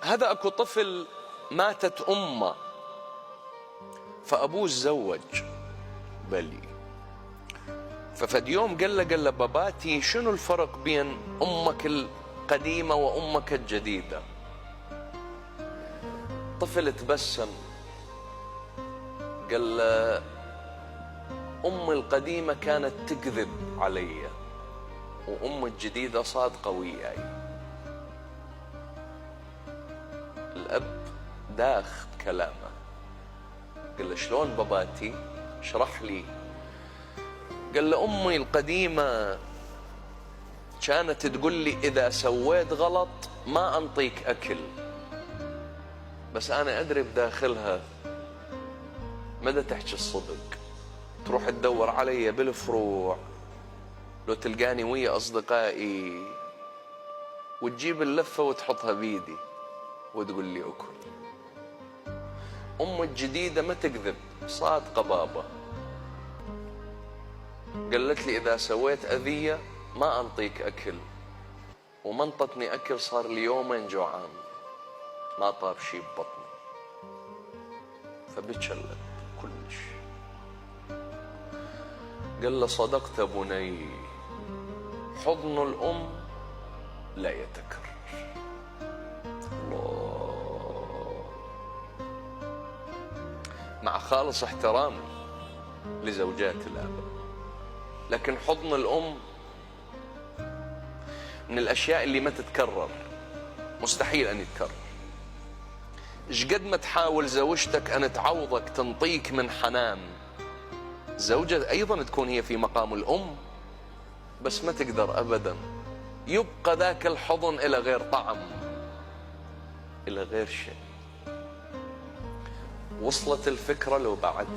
هذا اكو طفل ماتت امه فابوه تزوج بلي، ففد يوم قال له باباتي شنو الفرق بين امك القديمه وامك الجديده؟ طفل تبسم قال له امي القديمه كانت تكذب علي وامي الجديده صادقه وياي. الاب داخ كلامه قال له شلون باباتي؟ اشرح لي. قال له امي القديمه كانت تقول لي اذا سويت غلط ما انطيك اكل، بس انا ادري بداخلها مدى تحكي الصدق، تروح تدور علي بالفروع لو تلقاني ويا اصدقائي وتجيب اللفه وتحطها بيدي وتقول لي اكل. امي الجديده ما تكذب، صادقه بابا، قالت لي اذا سويت اذيه ما انطيك اكل، وما انطتني اكل صار لي يومين جوعان ما طاب شي ببطني. فبكى الاب كلش، قال له صدقت بني، حضن الام لا يتكرر. الله، مع خالص احترامي لزوجات الآباء، لكن حضن الأم من الأشياء اللي ما تتكرر، مستحيل أن يتكرر. إيش قد ما تحاول زوجتك أن تعوضك تنطيك من حنان، زوجة أيضا تكون هي في مقام الأم، بس ما تقدر أبدا، يبقى ذاك الحضن إلى غير طعم، إلى غير شيء. وصلت الفكرة لو بعد